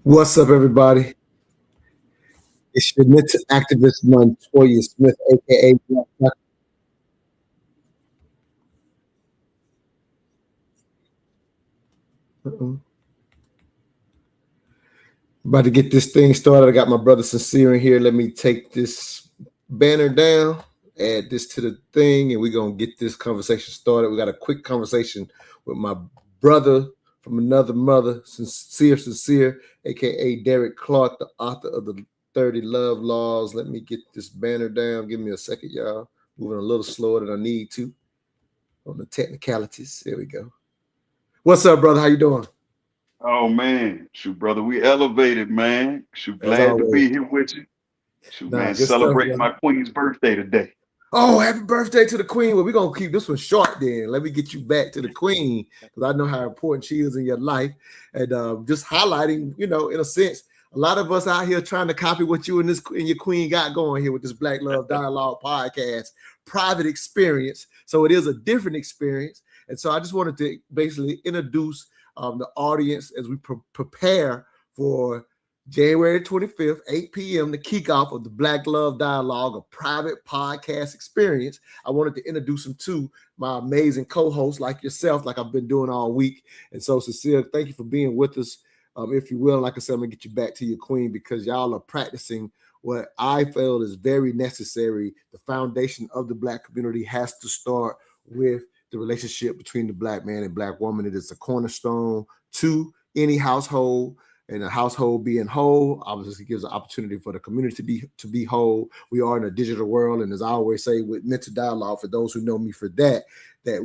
What's up, everybody? It's your mental activist Montoya Smith, aka Black. Uh-oh. About to get this thing started. I got my brother Sinsear in here. Let me take this banner down, add this to the thing, and we're gonna get this conversation started. We got a quick conversation with my brother from another mother, Sinsear, aka Derrick Clark, the author of the 30 Love Laws. Let me get this banner down. Give me a second, y'all. Moving a little slower than I need to on the technicalities. There we go. What's up, brother? How you doing? Oh man, shoot, brother, we elevated, man. Shoot, As glad to always. be here with you. Shoot, Nah, man, good stuff, celebrating brother. my queen's birthday today. Oh, happy birthday to the queen. Well, we're going to keep this one short then. Let me get you back to the queen because I know how important she is in your life. And just highlighting, in a sense, a lot of us out here trying to copy what you and your queen got going here with this Black Love Dialogue podcast, private experience. So it is a different experience. And so I just wanted to basically introduce the audience as we prepare for January 25th, 8 p.m., the kickoff of the Black Love Dialogue, a private podcast experience. I wanted to introduce him to my amazing co-host like yourself, like I've been doing all week. And so, Cecilia, thank you for being with us. If you will, like I said, I'm going to get you back to your queen because y'all are practicing what I feel is very necessary. The foundation of the Black community has to start with the relationship between the Black man and Black woman. It is a cornerstone to any household. And a household being whole obviously gives an opportunity for the community to be whole. We are in a digital world, and as I always say with mental dialogue, for those who know me for that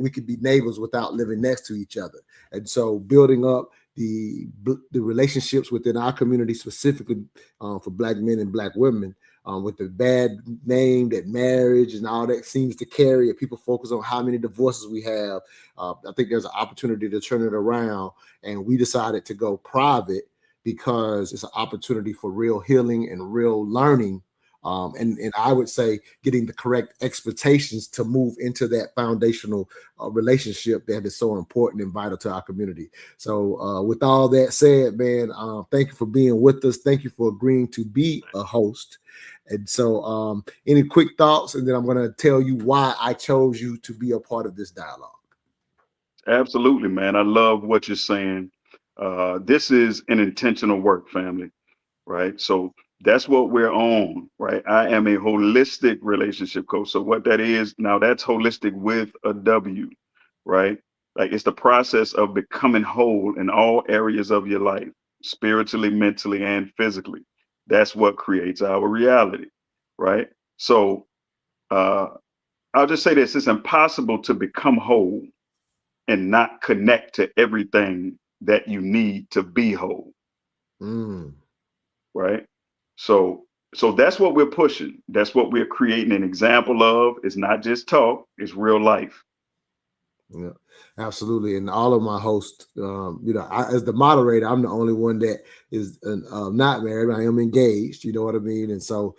we could be neighbors without living next to each other. And so building up the relationships within our community, specifically for Black men and Black women, with the bad name that marriage and all that seems to carry, and people focus on how many divorces we have. I think there's an opportunity to turn it around, and we decided to go private because it's an opportunity for real healing and real learning. And I would say getting the correct expectations to move into that foundational relationship that is so important and vital to our community. So with all that said, man, thank you for being with us. Thank you for agreeing to be a host. And so any quick thoughts, and then I'm going to tell you why I chose you to be a part of this dialogue. Absolutely, man. I love what you're saying. This is an intentional work, family, right? So that's what we're on, right? I am a holistic relationship coach. So what that is now, that's holistic with a W, right? Like it's the process of becoming whole in all areas of your life, spiritually, mentally, and physically. That's what creates our reality, right? So uh, I'll just say this: it's impossible to become whole and not connect to everything that you need to be whole, Mm. right? So that's what we're pushing. That's what we're creating an example of. It's not just talk, it's real life. Yeah, absolutely. And all of my hosts, as the moderator, I'm the only one that is not married. I am engaged. You know what I mean? And so,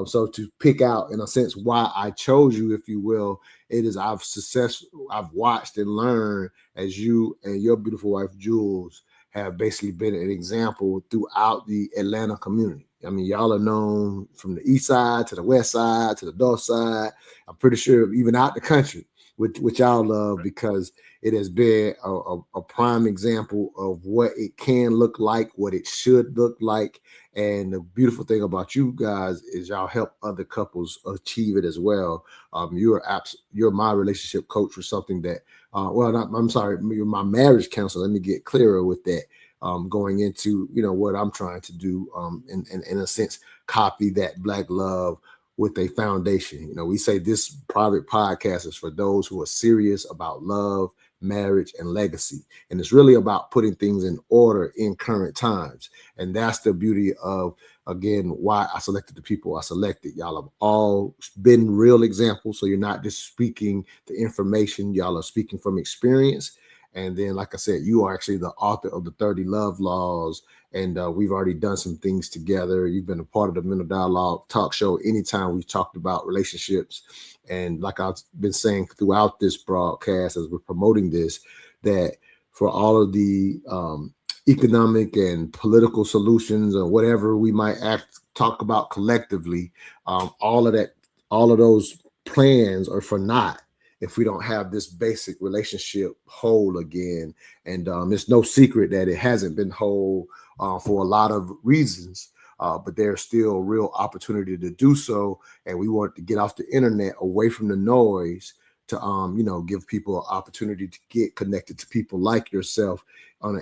so to pick out, in a sense, why I chose you, if you will, it is I've watched and learned as you and your beautiful wife Jules have basically been an example throughout the Atlanta community. I mean, y'all are known from the east side to the west side to the north side. I'm pretty sure even out the country which y'all love because it has been a prime example of what it can look like, what it should look like. And the beautiful thing about you guys is y'all help other couples achieve it as well. You're my relationship coach for something that, I'm sorry, you're my marriage counselor. Let me get clearer with that. Going into, what I'm trying to do, in a sense, copy that Black love with a foundation. We say this private podcast is for those who are serious about love, marriage, and legacy. And it's really about putting things in order in current times. And that's the beauty of, again, why I selected the people I selected. Y'all have all been real examples. So you're not just speaking the information, y'all are speaking from experience. And then, like I said, you are actually the author of the 30 Love Laws. And we've already done some things together. You've been a part of the Mental Dialogue talk show anytime we've talked about relationships. And like I've been saying throughout this broadcast as we're promoting this, that for all of the economic and political solutions or whatever we might talk about collectively, all of that, all of those plans are for naught if we don't have this basic relationship whole again. And it's no secret that it hasn't been whole for a lot of reasons. But there's still real opportunity to do so, and we want to get off the internet, away from the noise, to give people an opportunity to get connected to people like yourself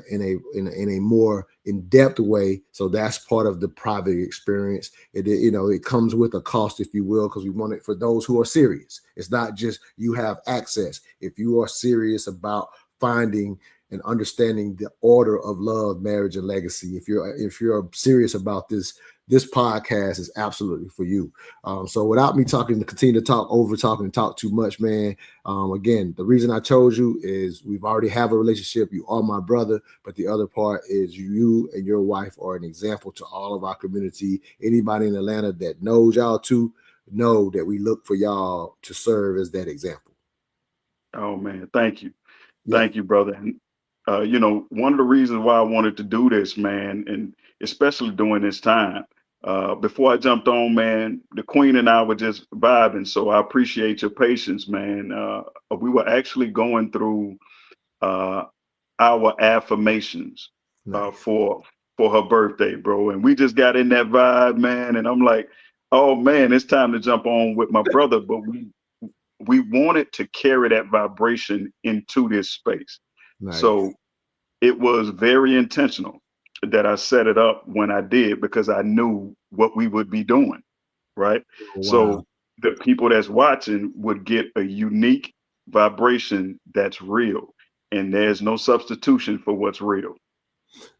in a more in-depth way. So that's part of the private experience. It comes with a cost, if you will, because we want it for those who are serious. It's not just you have access. If you are serious about finding and understanding the order of love, marriage, and legacy, if you're serious about this podcast is absolutely for you. So without me continue to talk over talking and talk too much, man. Again, the reason I chose you is we've already have a relationship. You are my brother, but the other part is you and your wife are an example to all of our community. Anybody in Atlanta that knows y'all too, know that we look for y'all to serve as that example. Oh man, thank you. Yeah, Thank you, brother. And one of the reasons why I wanted to do this, man, and especially during this time, before I jumped on, man, the Queen and I were just vibing. So I appreciate your patience, man. We were actually going through uh, our affirmations nice. for her birthday, bro, and we just got in that vibe, man. And I'm like, oh man, it's time to jump on with my brother, but we wanted to carry that vibration into this space. Nice. So it was very intentional that I set it up when I did because I knew what we would be doing, right? Wow. So the people that's watching would get a unique vibration that's real, and there's no substitution for what's real.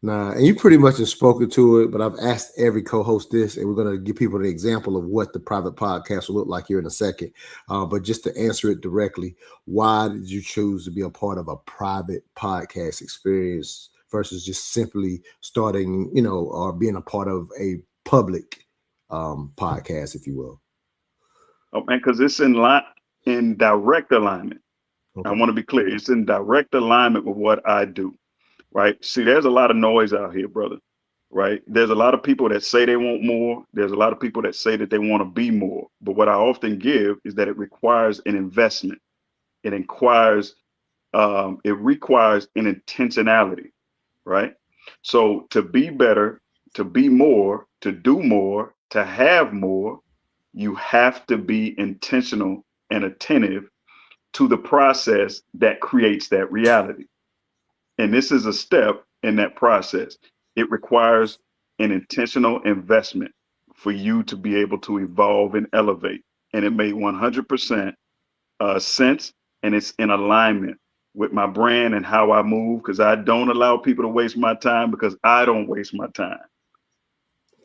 Nah, and you pretty much have spoken to it, but I've asked every co-host this, and we're going to give people an example of what the private podcast will look like here in a second. But just to answer it directly, why did you choose to be a part of a private podcast experience versus just simply starting, or being a part of a public podcast, if you will? Oh man, because it's in direct alignment. I Okay. want to be clear. It's in direct alignment with what I do. Right? See, there's a lot of noise out here, brother. Right? There's a lot of people that say they want more. There's a lot of people that say that they want to be more. But what I often give is that it requires an investment. It requires an intentionality, right? So to be better, to be more, to do more, to have more, you have to be intentional and attentive to the process that creates that reality. And this is a step in that process. It requires an intentional investment for you to be able to evolve and elevate. And it made 100% sense, and it's in alignment with my brand and how I move because I don't allow people to waste my time because I don't waste my time.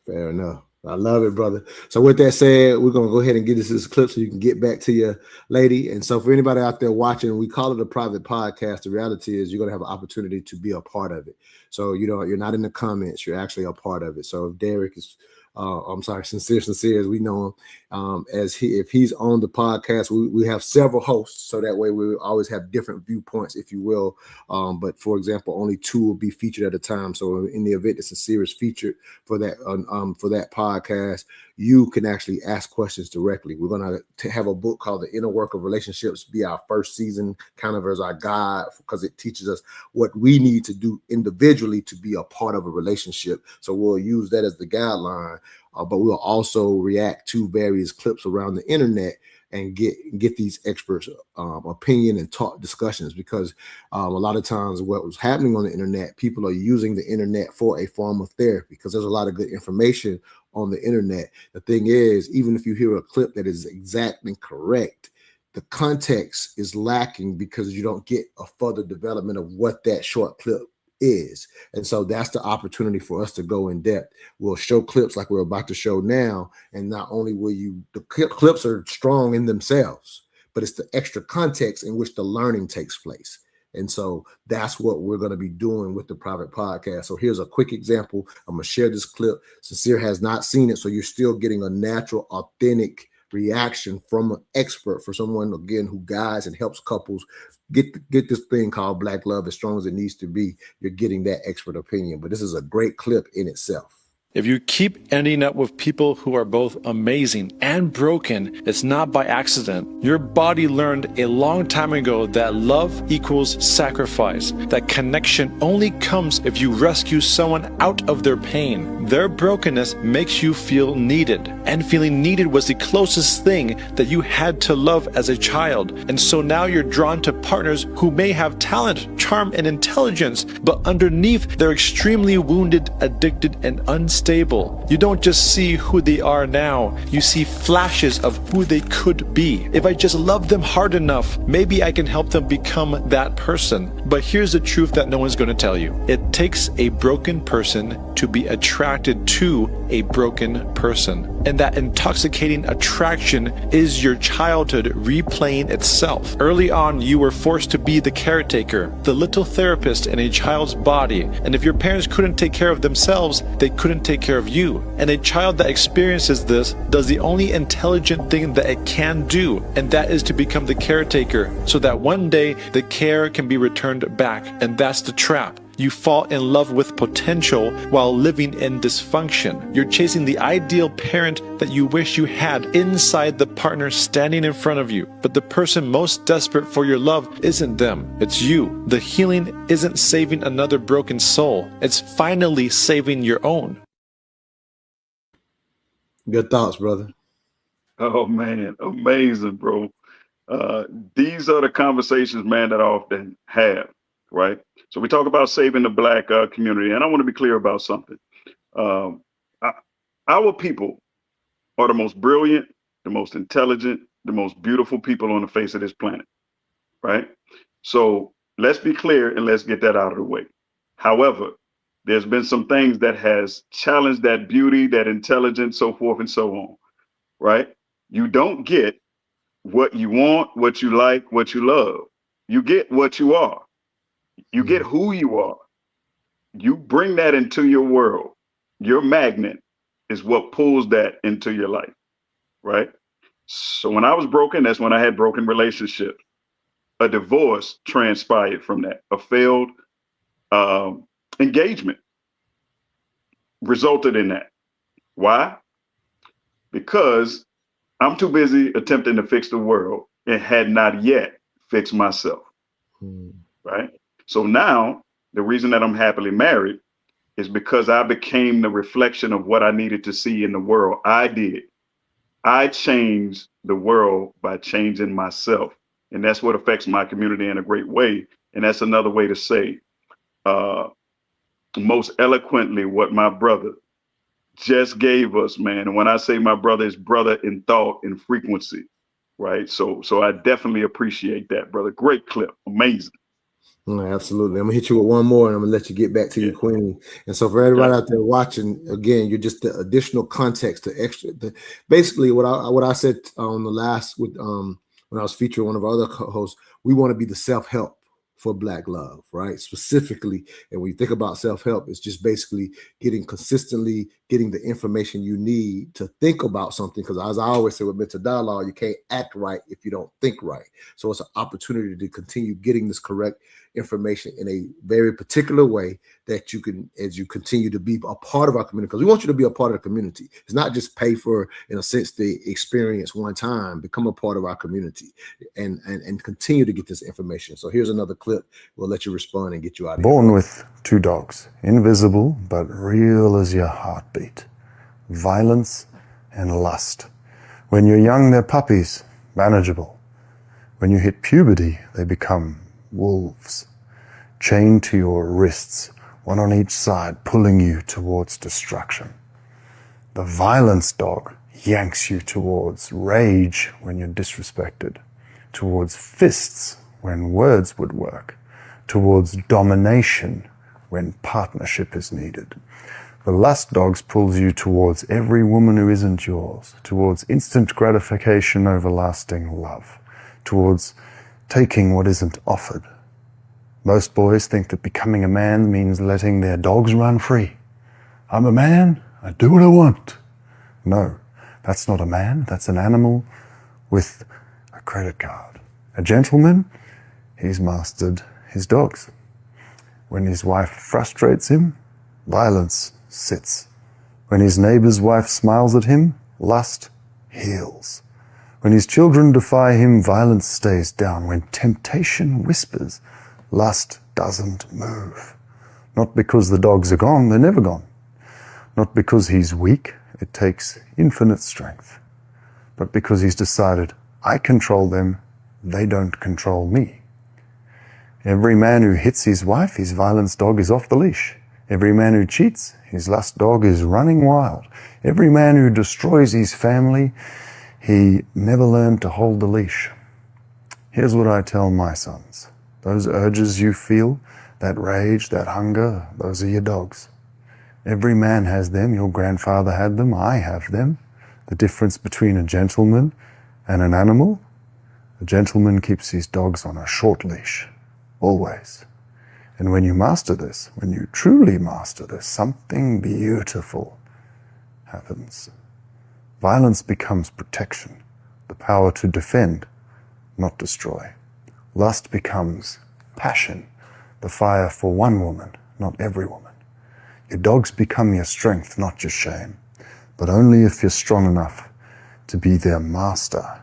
Fair enough. I love it, brother. So with that said, we're gonna go ahead and get this clip so you can get back to your lady. And so for anybody out there watching, we call it a private podcast. The reality is you're gonna have an opportunity to be a part of it. So you're not in the comments, you're actually a part of it. So if Derrick is I'm sorry, Sinsear, as we know him. If he's on the podcast, we have several hosts, so that way we always have different viewpoints, if you will. But for example, only two will be featured at a time. So in the event that Sinsear is featured for that podcast, you can actually ask questions directly. We're going to have a book called The Inner Work of Relationships be our first season, kind of as our guide, because it teaches us what we need to do individually to be a part of a relationship. So we'll use that as the guideline, but we'll also react to various clips around the internet and get these experts' opinion and talk discussions, because a lot of times what was happening on the internet, people are using the internet for a form of therapy because there's a lot of good information on the internet. The thing is, even if you hear a clip that is exactly correct, the context is lacking because you don't get a further development of what that short clip is. And so that's the opportunity for us to go in depth. We'll show clips like we're about to show now, and not only will the clips are strong in themselves, but it's the extra context in which the learning takes place. And so that's what we're going to be doing with the private podcast. So here's a quick example. I'm going to share this clip. Sinsear has not seen it, so you're still getting a natural, authentic reaction from an expert, for someone, again, who guides and helps couples get this thing called Black love as strong as it needs to be, you're getting that expert opinion. But this is a great clip in itself. If you keep ending up with people who are both amazing and broken, it's not by accident. Your body learned a long time ago that love equals sacrifice, that connection only comes if you rescue someone out of their pain. Their brokenness makes you feel needed, and feeling needed was the closest thing that you had to love as a child. And so now you're drawn to partners who may have talent, charm, and intelligence, but underneath they're extremely wounded, addicted, and unstable. You don't just see who they are now, you see flashes of who they could be. If I just love them hard enough, maybe I can help them become that person. But here's the truth that no one's going to tell you. It takes a broken person to be attracted to a broken person. And that intoxicating attraction is your childhood replaying itself. Early on, you were forced to be the caretaker, the little therapist in a child's body. And if your parents couldn't take care of themselves, they couldn't take care of you. And a child that experiences this does the only intelligent thing that it can do, and that is to become the caretaker, so that one day the care can be returned back. And that's the trap. You fall in love with potential while living in dysfunction. You're chasing the ideal parent that you wish you had inside the partner standing in front of you. But the person most desperate for your love isn't them, it's you. The healing isn't saving another broken soul, it's finally saving your own. Good thoughts, brother. Oh man, amazing, bro. These are the conversations, man, that I often have, right? So we talk about saving the Black community, and I want to be clear about something. Our people are the most brilliant, the most intelligent, the most beautiful people on the face of this planet, right? So let's be clear and let's get that out of the way. However, there's been some things that has challenged that beauty, that intelligence, so forth and so on, right? You don't get what you want, what you like, what you love. You get what you are. You get who you are. You bring that into your world. Your magnet is what pulls that into your life, right? So when I was broken, that's when I had broken relationships. A divorce transpired from that. A failed engagement resulted in that. Why? Because I'm too busy attempting to fix the world and had not yet fixed myself, right? So now the reason that I'm happily married is because I became the reflection of what I needed to see in the world. I did. I changed the world by changing myself. And that's what affects my community in a great way. And that's another way to say most eloquently what my brother just gave us, man. And when I say my brother, is brother in thought and frequency, right? So I definitely appreciate that, brother. Great clip. Amazing. Absolutely. I'm gonna hit you with one more and I'm gonna let you get back to your queen. And so for everybody out there watching, again, you're just the additional context, basically what I said on the last when I was featuring one of our other co-hosts, we want to be the self-help for Black love, right? Specifically, and when you think about self-help, it's just basically consistently getting the information you need to think about something. Because as I always say with mental dialogue, you can't act right if you don't think right. So it's an opportunity to continue getting this correct information in a very particular way that you can, as you continue to be a part of our community, because we want you to be a part of the community. It's not just pay for, in a sense, the experience one time. Become a part of our community and continue to get this information. So here's another clip. We'll let you respond and get you out of here. Born with two dogs, invisible but real as your heartbeat. Violence and lust. When you're young, they're puppies, manageable. When you hit puberty, they become wolves, chained to your wrists, one on each side, pulling you towards destruction. The violence dog yanks you towards rage when you're disrespected, towards fists when words would work, towards domination when partnership is needed. The lust dogs pulls you towards every woman who isn't yours, towards instant gratification over lasting love, towards taking what isn't offered. Most boys think that becoming a man means letting their dogs run free. I'm a man, I do what I want. No, That's not a man, that's an animal with a credit card. A gentleman, he's mastered his dogs. When his wife frustrates him, violence sits. When his neighbor's wife smiles at him, lust heals. When his children defy him, violence stays down. When temptation whispers, lust doesn't move. Not because the dogs are gone, they're never gone. Not because he's weak, it takes infinite strength. But because he's decided, I control them, they don't control me. Every man who hits his wife, his violence dog is off the leash. Every man who cheats, his lust dog is running wild. Every man who destroys his family, he never learned to hold the leash. Here's what I tell my sons. Those urges you feel, that rage, that hunger, those are your dogs. Every man has them. Your grandfather had them. I have them. The difference between a gentleman and an animal, a gentleman keeps his dogs on a short leash, always. And when you master this, when you truly master this, something beautiful happens. Violence becomes protection, the power to defend, not destroy. Lust becomes passion, the fire for one woman, not every woman. Your dogs become your strength, not your shame, but only if you're strong enough to be their master.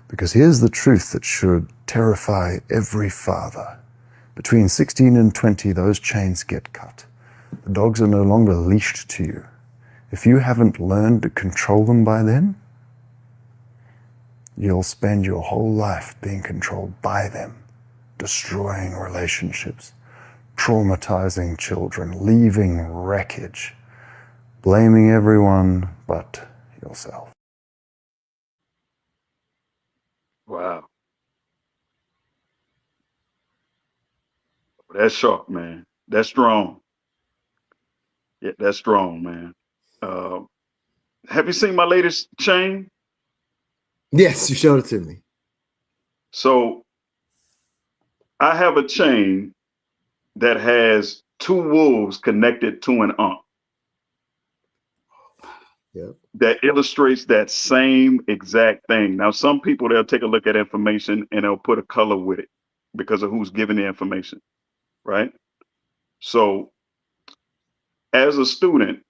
Because here's the truth that should terrify every father. Between 16 and 20, those chains get cut. The dogs are no longer leashed to you. If you haven't learned to control them by then, you'll spend your whole life being controlled by them, destroying relationships, traumatizing children, leaving wreckage, blaming everyone but yourself. Wow. That's sharp, man. That's strong. Yeah, that's strong, man. Have you seen my latest chain? Yes, you showed it to me. So I have a chain that has two wolves connected to an ump. Yep. That illustrates that same exact thing. Now, some people, they'll take a look at information and they'll put a color with it because of who's giving the information, right? So as a student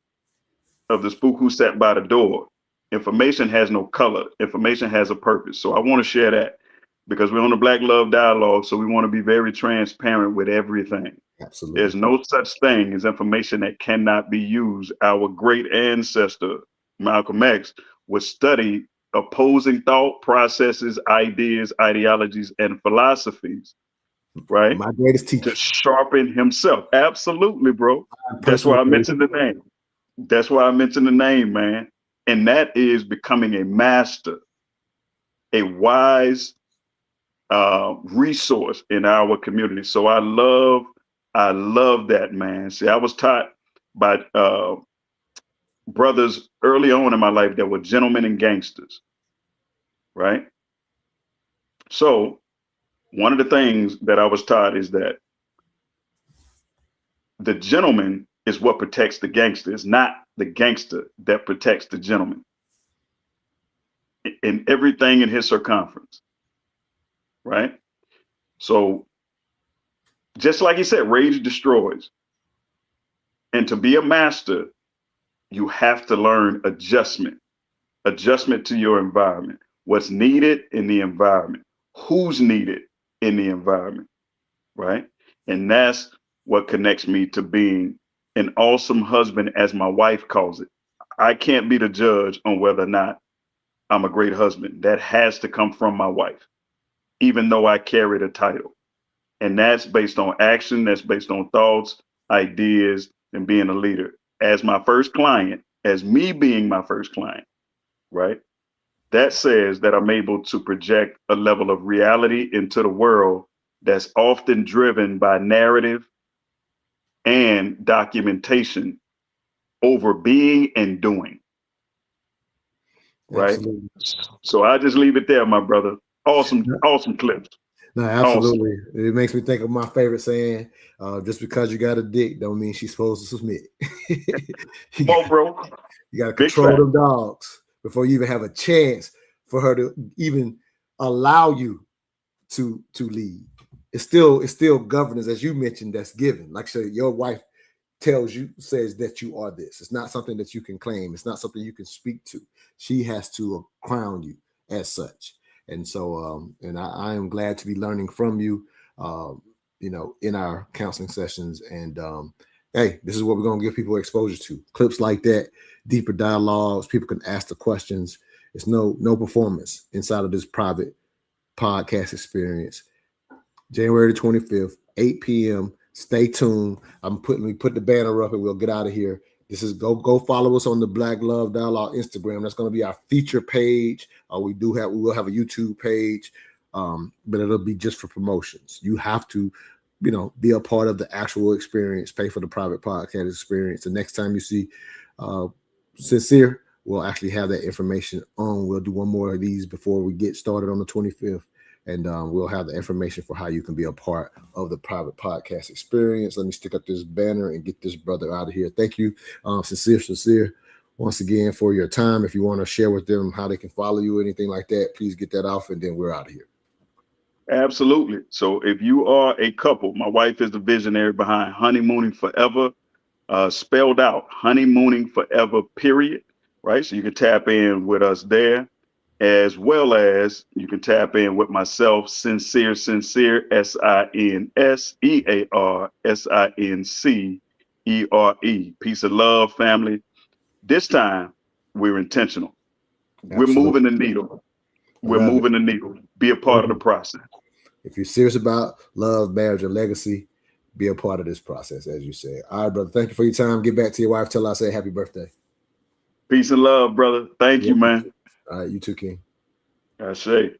of the spook who sat by the door, information has no color. Information has a purpose. So I want to share that because we're on the Black Love Dialogue. So we want to be very transparent with everything. Absolutely. There's no such thing as information that cannot be used. Our great ancestor, Malcolm X, would study opposing thought processes, ideas, ideologies, and philosophies, right? My greatest teacher. To sharpen himself. Absolutely, bro. That's why I mentioned the name. That's why I mentioned the name, man. And that is becoming a master, a wise resource in our community. So I love that, man. See, I was taught by brothers early on in my life that were gentlemen and gangsters, right? So one of the things that I was taught is that the gentleman is what protects the gangster. It's not the gangster that protects the gentleman in everything in his circumference, right? So just like he said, rage destroys. And to be a master, you have to learn adjustment to your environment, what's needed in the environment, who's needed in the environment, right? And that's what connects me to being an awesome husband, as my wife calls it. I can't be the judge on whether or not I'm a great husband. That has to come from my wife, even though I carry the title. And that's based on action, that's based on thoughts, ideas, and being a leader. As my first client, as me being my first client, right? That says that I'm able to project a level of reality into the world that's often driven by narrative and documentation over being and doing, right? Absolutely. So I just leave it there, my brother. Awesome clips. No, absolutely. Awesome. It makes me think of my favorite saying, just because you got a dick don't mean she's supposed to submit. Come on, bro. You got to control them dogs. before you even have a chance for her to even allow you to lead. It's still governance, as you mentioned, that's given. Like I said, your wife says that you are this. It's not something that you can claim. It's not something you can speak to. She has to crown you as such. And so, and I am glad to be learning from you, in our counseling sessions. And hey, this is what we're going to give people exposure to. Clips like that, deeper dialogues. People can ask the questions. It's no performance inside of this private podcast experience. January the 25th, 8 p.m. Stay tuned. We put the banner up and we'll get out of here. This is go follow us on the Black Love Dialogue Instagram. That's going to be our feature page. We will have a YouTube page, but it'll be just for promotions. You have to, be a part of the actual experience. Pay for the private podcast experience. The next time you see Sinsear, we'll actually have that information on. We'll do one more of these before we get started on the 25th. And we'll have the information for how you can be a part of the private podcast experience. Let me stick up this banner and get this brother out of here. Thank you, Sinsear, once again for your time. If you want to share with them how they can follow you or anything like that, please get that off, and then we're out of here. Absolutely. So if you are a couple, my wife is the visionary behind Honeymooning Forever, spelled out Honeymooning Forever, period. Right. So you can tap in with us there, as well as you can tap in with myself, Sinsear, Sincere. Peace of love, family. This time we're intentional. Absolutely. We're moving the needle. We're moving the needle. Be a part of the process. If you're serious about love, marriage, or legacy, be a part of this process, as you said. All right, brother. Thank you for your time. Get back to your wife. Tell her I say happy birthday. Peace and love, brother. Thank you, man. All right, you too, King. I say.